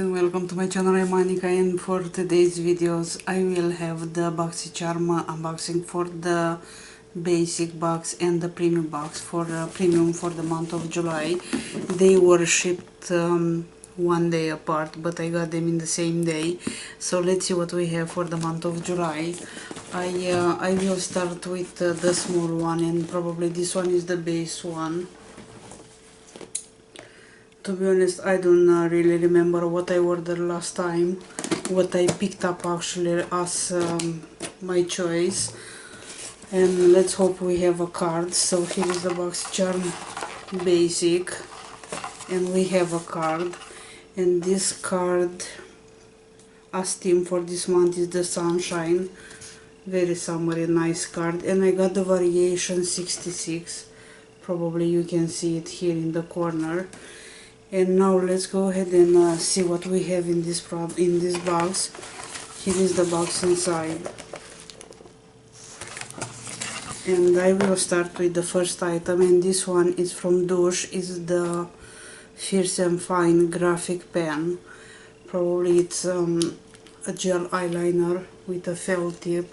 and welcome to my channel. I'm Monica, and for today's videos I will have the Boxycharm unboxing for the basic box and the premium box. For premium for the month of July, they were shipped one day apart, but I got them in the same day. So let's see what we have for the month of July. I will start with the small one, and probably this one is the base one. To be honest, I don't really remember what I ordered last time, what I picked up actually as my choice. And let's hope we have a card. So here is the Boxycharm basic, and we have a card. And this card, as theme for this month, is the sunshine. Very summery, nice card. And I got the variation 66. Probably you can see it here in the corner. And now let's go ahead and see what we have in this box. Here is the box inside, and I will start with the first item, and this one is from Douche. Is the Fierce and Fine graphic pen. Probably it's a gel eyeliner with a felt tip.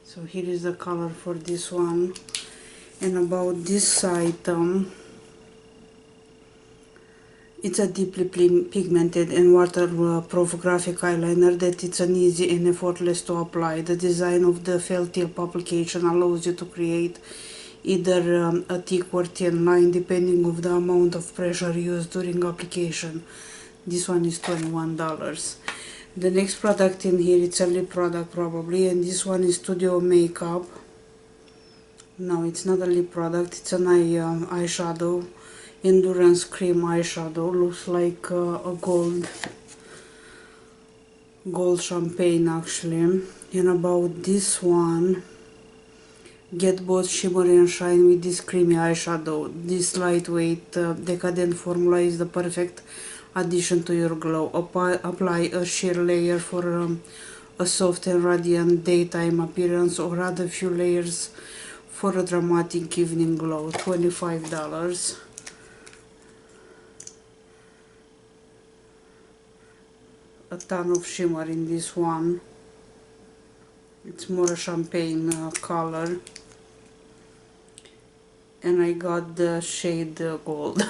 So here is the color for this one. And about this item, it's a deeply pigmented and waterproof graphic eyeliner that it's an easy and effortless to apply. The design of the felt tip application allows you to create either a thick or thin line depending on the amount of pressure used during application. This one is $21. The next product in here, it's a lip product probably, and this one is Studio Makeup. No, it's not a lip product, it's an eyeshadow. Endurance cream eyeshadow. Looks like a gold champagne actually. And about this one, get both shimmer and shine with this creamy eyeshadow. This lightweight decadent formula is the perfect addition to your glow. Apply a sheer layer for a soft and radiant daytime appearance, or add a few layers for a dramatic evening glow. $25. A ton of shimmer in this one. It's more a champagne color, and I got the shade gold.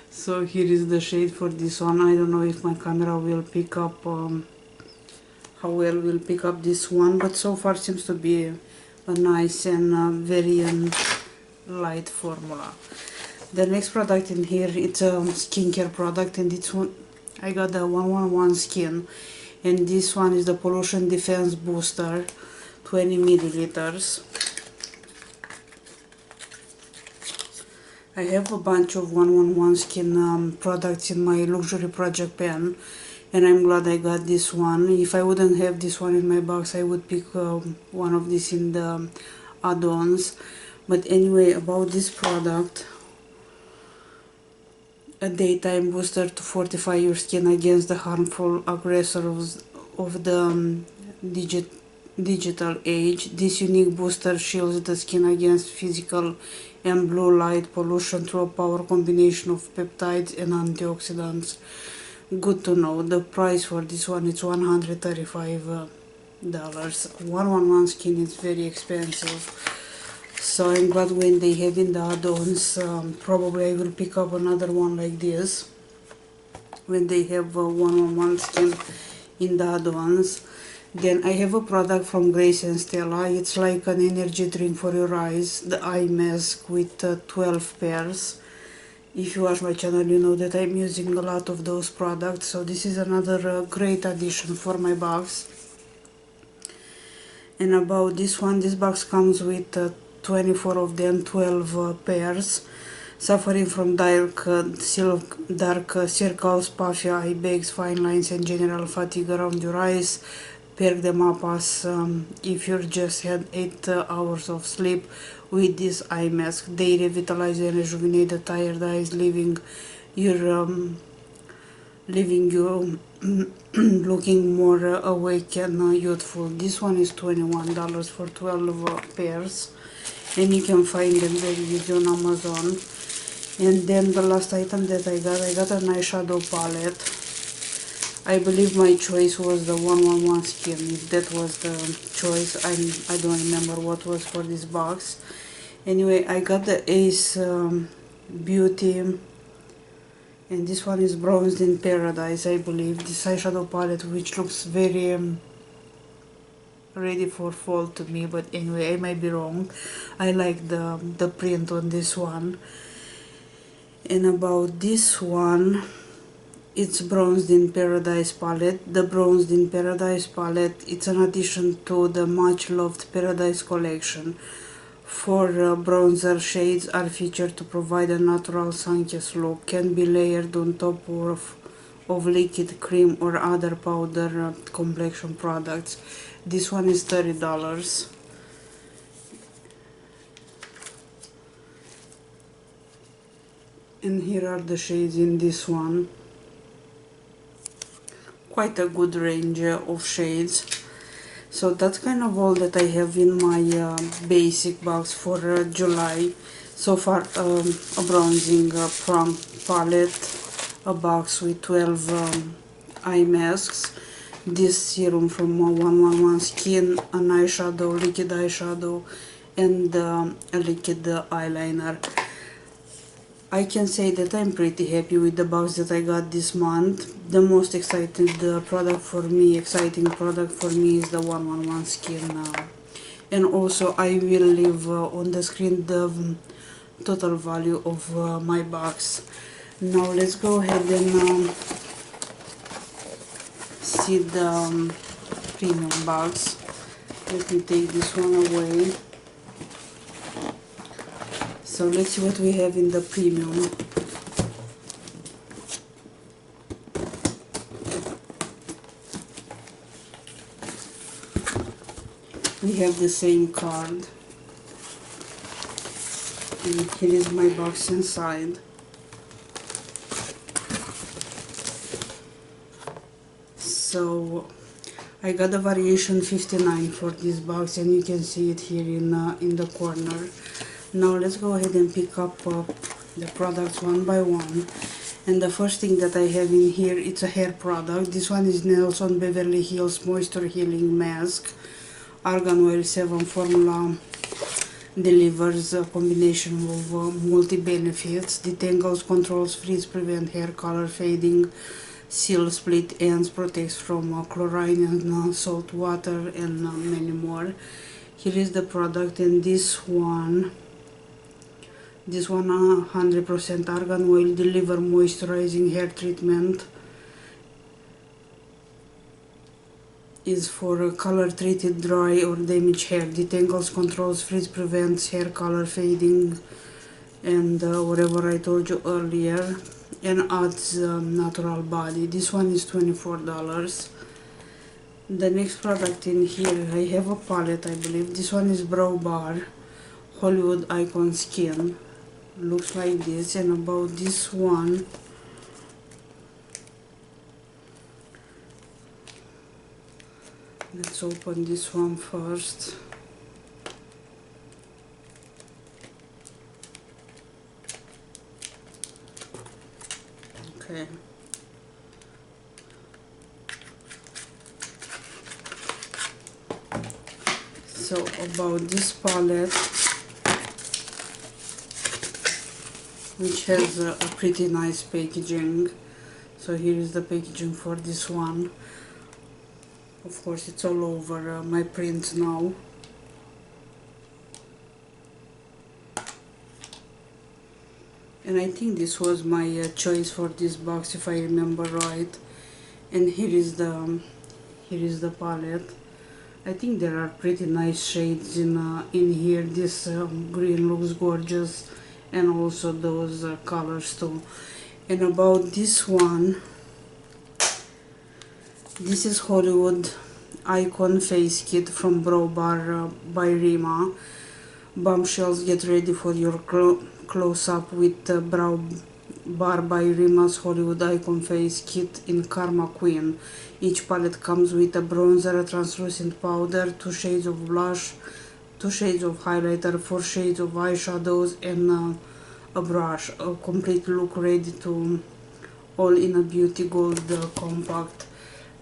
So here is the shade for this one. I don't know if my camera will pick up how well will pick up this one, but so far seems to be a nice and very light formula. The next product in here, it's a skincare product, and it's one I got the 111 Skin, and this one is the Pollution Defense Booster, 20 milliliters. I have a bunch of 111 Skin products in my luxury project pen, and I'm glad I got this one. If I wouldn't have this one in my box, I would pick one of these in the add-ons. But anyway, about this product, a daytime booster to fortify your skin against the harmful aggressors of the digital age. This unique booster shields the skin against physical and blue light pollution through a power combination of peptides and antioxidants. Good to know. The price for this one is $135. 111 Skin is very expensive. So I'm glad when they have in the add-ons. Probably I will pick up another one like this when they have 111 Skin in the add-ons. Then I have a product from Grace and Stella. It's like an energy drink for your eyes, the eye mask with 12 pairs. If you watch my channel, you know that I'm using a lot of those products, so this is another great addition for my box. And about this one, this box comes with 24 of them, 12 pairs. Suffering from dark circles, puffy eye bags, fine lines, and general fatigue around your eyes, pair them up as if you just had 8 hours of sleep with this eye mask. They revitalize and rejuvenate the tired eyes, leaving you looking more awake and youthful. This one is $21 for 12 pairs, and you can find them very easy on Amazon. And then the last item that I got an eyeshadow palette. I believe my choice was the 111 Skin. If that was the choice, I don't remember what was for this box. Anyway, I got the Ace Beauty, and this one is Bronzed in Paradise, I believe. This eyeshadow palette, which looks very ready for fall to me, but anyway, I might be wrong. I like the print on this one. And about this one, it's Bronzed in Paradise palette. The Bronzed in Paradise palette, it's an addition to the much loved Paradise collection. Four bronzer shades are featured to provide a natural sun-kissed look. Can be layered on top of liquid cream or other powder complexion products. This one is $30. And here are the shades in this one. Quite a good range of shades. So that's kind of all that I have in my basic box for July. So far, a bronzing palette, a box with 12 eye masks, this serum from 111 Skin, an eyeshadow, liquid eyeshadow, and a liquid eyeliner. I can say that I'm pretty happy with the box that I got this month. The most exciting product for me is the 111 Skin. And also I will leave on the screen the total value of my box. Now let's go ahead and see the premium box. Let me take this one away. So let's see what we have in the premium. We have the same card. And here is my box inside. So I got a variation 59 for this box, and you can see it here in the corner. Now let's go ahead and pick up the products one by one. And the first thing that I have in here, it's a hair product. This one is Nelson Beverly Hills Moisture Healing Mask. Argan Oil 7 formula delivers a combination of multi-benefits. Detangles, controls, freeze, prevent hair color fading, seal split ends, protects from chlorine and salt water, and many more. Here is the product, and this one 100% argan oil deliver moisturizing hair treatment, is for color treated dry or damaged hair. Detangles, controls, freeze, prevents hair color fading, and whatever I told you earlier, and adds natural body. This one is $24. The next product in here, I have a palette, I believe. This one is Brow Bar Hollywood Icon Skin. Looks like this. And about this one, let's open this one first. Okay. So about this palette, which has a pretty nice packaging. So here is the packaging for this one. Of course, it's all over my print now. And I think this was my choice for this box, if I remember right. And here is the palette. I think there are pretty nice shades in here. This green looks gorgeous, and also those colors too. And about this one, this is Hollywood Icon Face Kit from Brow Bar by Rima. Bombshells, get ready for your close-up with Brow Bar by Rima's Hollywood Icon Face Kit in Karma Queen. Each palette comes with a bronzer, a translucent powder, 2 shades of blush, 2 shades of highlighter, 4 shades of eyeshadows, and a brush, a complete look ready to all in a beauty gold compact.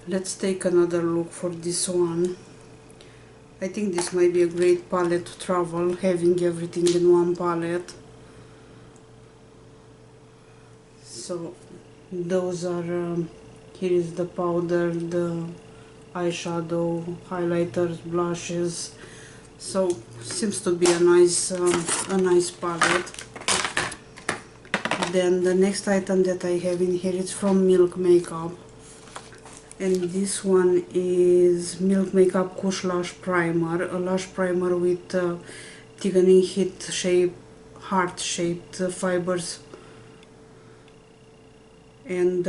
Let's take another look for this one. I think this might be a great palette to travel, having everything in one palette. So those are here is the powder, the eyeshadow, highlighters, blushes. So seems to be a nice palette. Then the next item that I have in here is from Milk Makeup, and this one is Milk Makeup Kush Lash Primer, a lash primer with thickening heart-shaped fibers and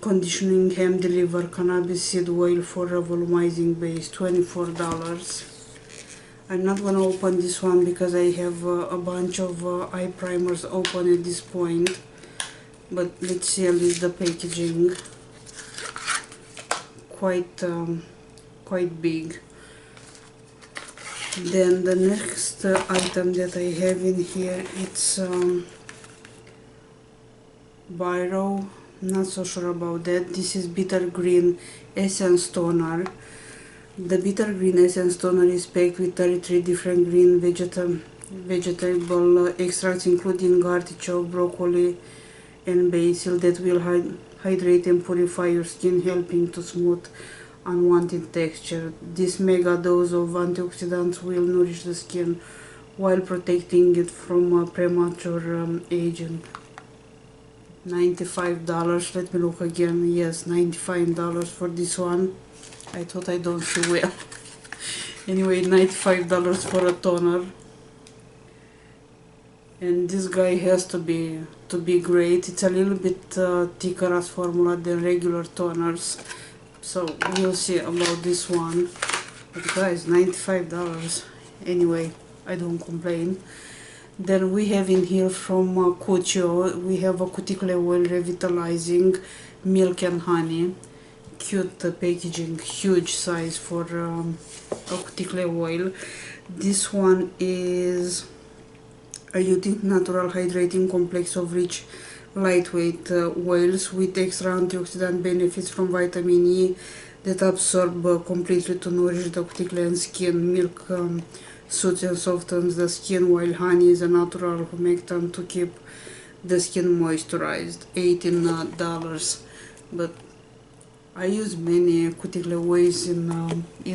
conditioning hem deliver cannabis seed oil for a volumizing base, $24. I'm not gonna open this one because I have a bunch of eye primers open at this point, but let's see at least the packaging. Quite big. Then the next item that I have in here, it's Biro, not so sure about that. This is Bitter Green Essence Toner. The Bitter Green Essence Toner is packed with 33 different green vegetable extracts, including artichoke, broccoli, and basil, that will hydrate and purify your skin, helping to smooth unwanted texture. This mega dose of antioxidants will nourish the skin while protecting it from premature aging. $95. Let me look again. Yes, $95 for this one. I thought I don't see well. Anyway, $95 for a toner. And this guy has to be great. It's a little bit thicker as formula than regular toners, so we'll see about this one. But guys, $95. Anyway, I don't complain. Then we have in here from Cuccio, we have a cuticle oil revitalizing milk and honey. Cute packaging, huge size for a cuticle oil. This one is a unique natural hydrating complex of rich lightweight oils with extra antioxidant benefits from vitamin E that absorb completely to nourish the cuticle and skin. Milk soothes and softens the skin, while honey is a natural humectant to keep the skin moisturized. $18. But I use many cuticle oils in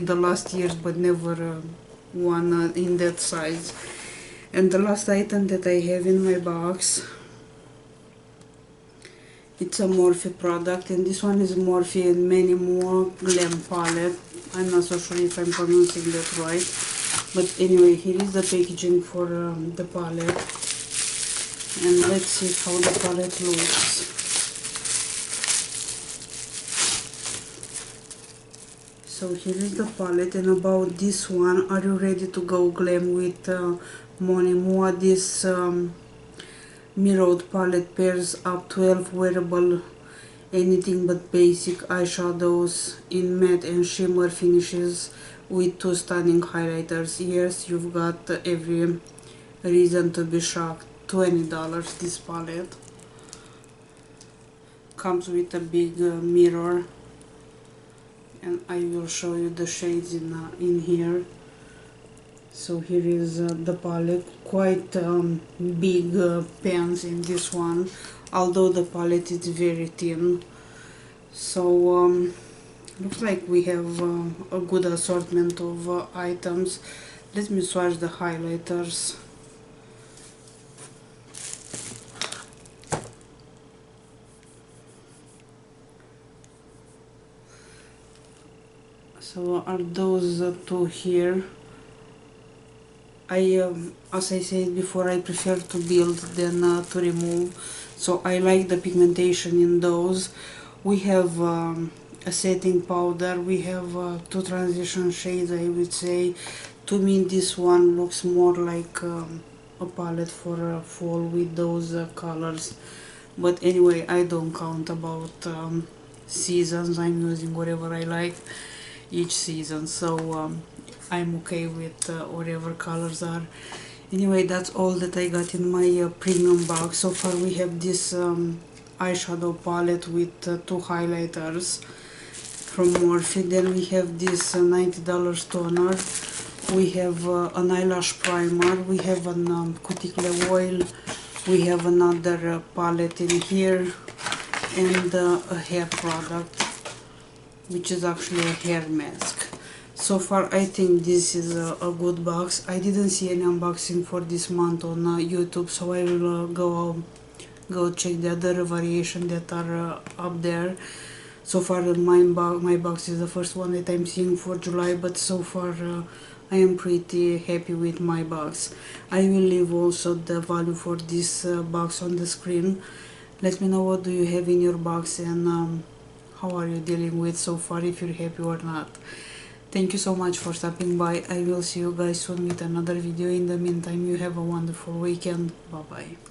the last years, but never one in that size. And the last item that I have in my box, it's a Morphe product, and this one is Morphe and Many More Glam Palette. I'm not so sure if I'm pronouncing that right, but anyway, here is the packaging for the palette, and let's see how the palette looks. So here is the palette, and about this one, are you ready to go glam with Mony More? This mirrored palette pairs up 12 wearable anything but basic eyeshadows in matte and shimmer finishes with 2 stunning highlighters. Yes, you've got every reason to be shocked. $20 this palette. Comes with a big mirror, and I will show you the shades in here. So here is the palette. Quite big pans in this one, although the palette is very thin. So looks like we have a good assortment of items. Let me swatch the highlighters. So are those two here? As I said before, I prefer to build than to remove, so I like the pigmentation in those. We have a setting powder, we have 2 transition shades, I would say. To me this one looks more like a palette for fall with those colors, but anyway, I don't count about seasons. I'm using whatever I like each season, so I'm okay with whatever colors are Anyway, that's all that I got in my premium box. So far we have this eyeshadow palette with 2 highlighters from Morphe. Then we have this $90 toner. We have an eyelash primer. We have an cuticle oil. We have another palette in here, and a hair product, which is actually a hair mask. So far I think this is a good box. I didn't see any unboxing for this month on YouTube, so I will go check the other variation that are up there. So far my box is the first one that I'm seeing for July, but so far I am pretty happy with my box. I will leave also the value for this box on the screen. Let me know what do you have in your box, and how are you dealing with so far, if you're happy or not. Thank you so much for stopping by. I will see you guys soon with another video. In the meantime, you have a wonderful weekend. Bye bye.